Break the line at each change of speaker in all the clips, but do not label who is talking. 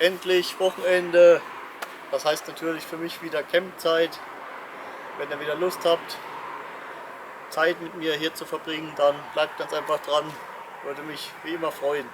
endlich Wochenende. Das heißt natürlich für mich wieder Campzeit. Wenn ihr wieder Lust habt, Zeit mit mir hier zu verbringen, dann bleibt ganz einfach dran. Würde mich wie immer freuen.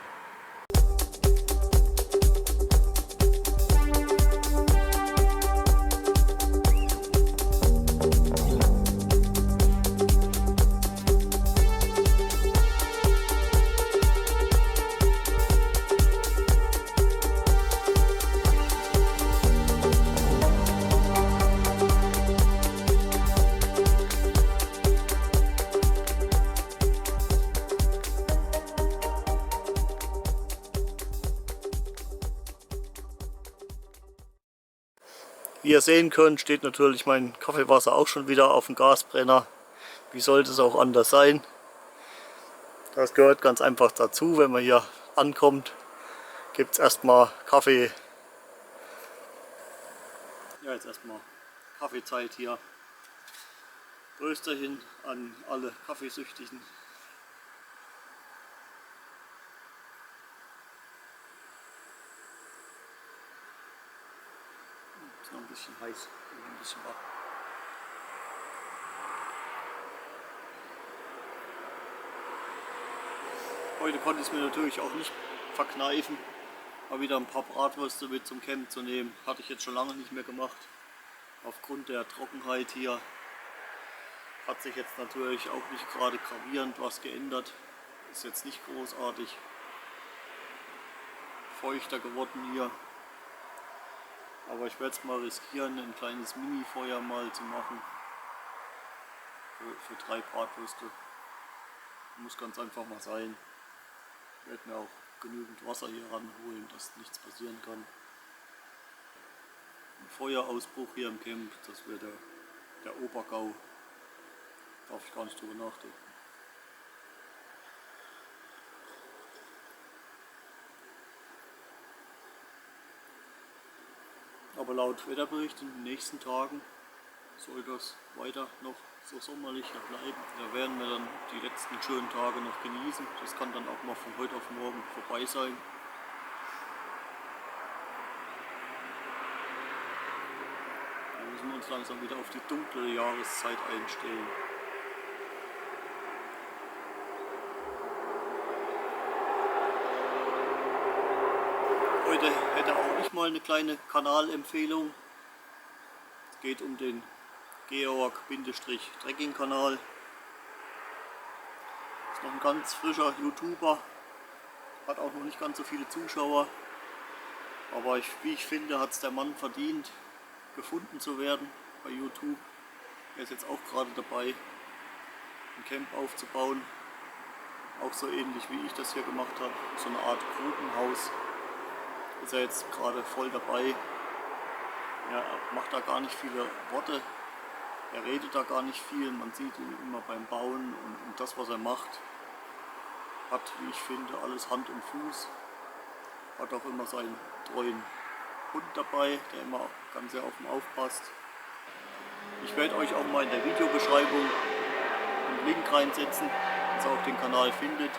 Wie ihr sehen könnt, steht natürlich mein Kaffeewasser auch schon wieder auf dem Gasbrenner. Wie sollte es auch anders sein? Das gehört ganz einfach dazu, wenn man hier ankommt, gibt es erstmal Kaffee. Ja, jetzt erstmal Kaffeezeit hier. Größterhin an alle Kaffeesüchtigen. Ist noch ein bisschen heiß, ein bisschen wach. Heute konnte ich es mir natürlich auch nicht verkneifen, mal wieder ein paar Bratwürste mit zum Camp zu nehmen. Hatte ich jetzt schon lange nicht mehr gemacht. Aufgrund der Trockenheit hier hat sich jetzt natürlich auch nicht gerade gravierend was geändert. Ist jetzt nicht großartig feuchter geworden hier. Aber ich werde es mal riskieren, ein kleines Mini-Feuer mal zu machen. Für 3 Bratwürste. Muss ganz einfach mal sein. Ich werde mir auch genügend Wasser hier ranholen, dass nichts passieren kann. Ein Feuerausbruch hier im Camp, das wäre der Obergau. Darf ich gar nicht drüber nachdenken. Aber laut Wetterbericht in den nächsten Tagen soll das weiter noch so sommerlich bleiben. Da werden wir dann die letzten schönen Tage noch genießen. Das kann dann auch mal von heute auf morgen vorbei sein. Da müssen wir uns langsam wieder auf die dunkle Jahreszeit einstellen. Heute hätte auch ich mal eine kleine Kanalempfehlung. Es geht um den Georg-Trekking-Kanal. Ist noch ein ganz frischer YouTuber, hat auch noch nicht ganz so viele Zuschauer. Aber wie ich finde, hat es der Mann verdient, gefunden zu werden bei YouTube. Er ist jetzt auch gerade dabei, ein Camp aufzubauen. Auch so ähnlich wie ich das hier gemacht habe. So eine Art Grubenhaus. Ist er jetzt gerade voll dabei. Er macht da gar nicht viele Worte. Er redet da gar nicht viel. Man sieht ihn immer beim Bauen und das, was er macht, hat, wie ich finde, alles Hand und Fuß. Hat auch immer seinen treuen Hund dabei, der immer ganz sehr auf ihn aufpasst. Ich werde euch auch mal in der Videobeschreibung einen Link reinsetzen, dass ihr auch den Kanal findet.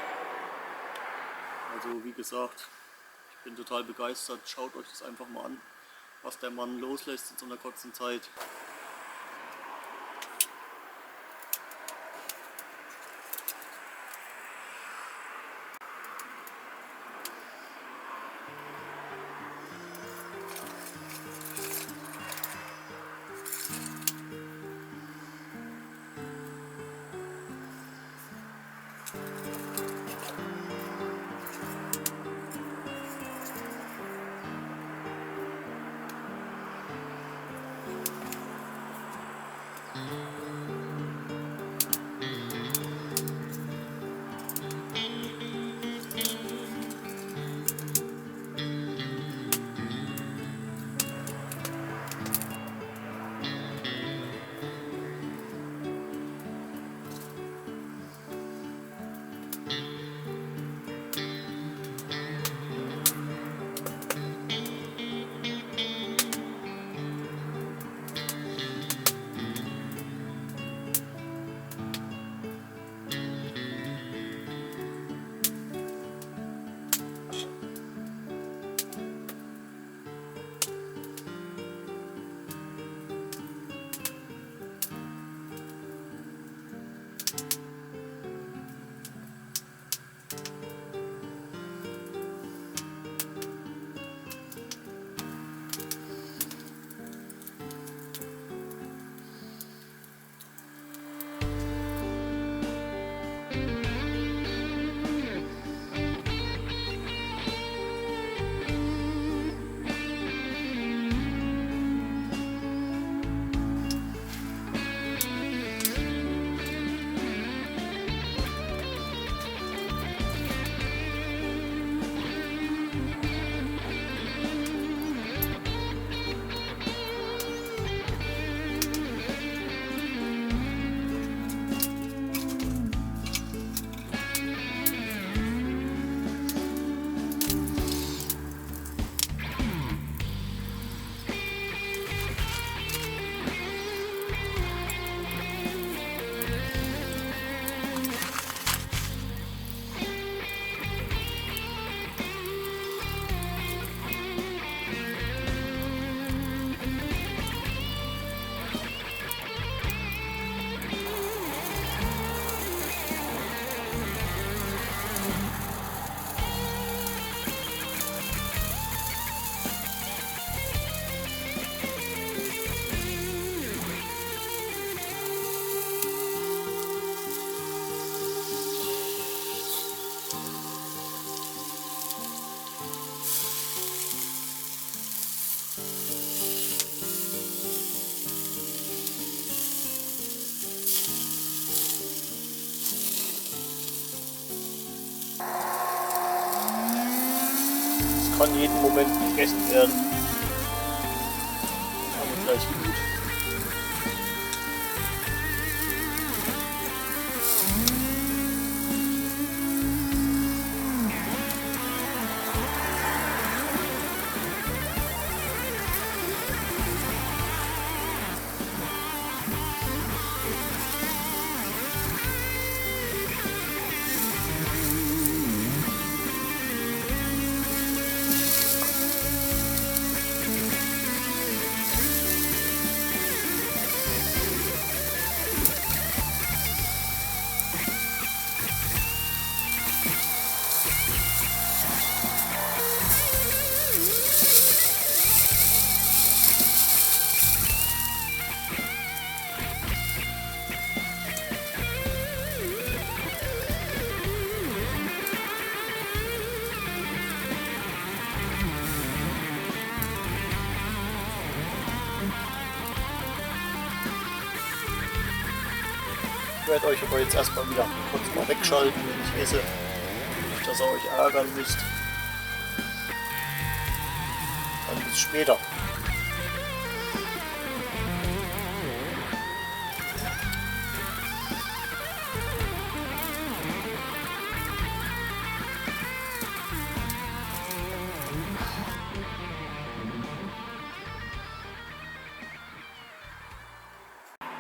Also wie gesagt, ich bin total begeistert. Schaut euch das einfach mal an, was der Mann loslässt in so einer kurzen Zeit. kann jeden Moment gegessen werden. Aber gleich gut. Ich werde euch aber jetzt erstmal wieder kurz mal wegschalten, wenn ich esse. Nicht, dass ihr euch ärgern müsst. Dann bis später.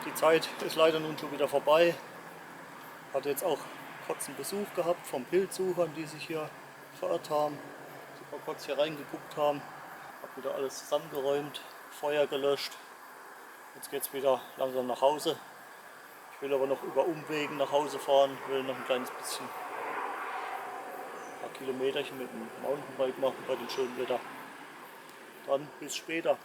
Die Zeit ist leider nun schon wieder vorbei. Hatte jetzt auch kurz einen Besuch gehabt von Pilzsuchern, die sich hier verirrt haben. Die mal kurz hier reingeguckt haben. Habe wieder alles zusammengeräumt, Feuer gelöscht. Jetzt geht es wieder langsam nach Hause. Ich will aber noch über Umwegen nach Hause fahren. Will noch ein kleines bisschen, ein paar Kilometerchen mit dem Mountainbike machen bei dem schönen Wetter. Dann bis später.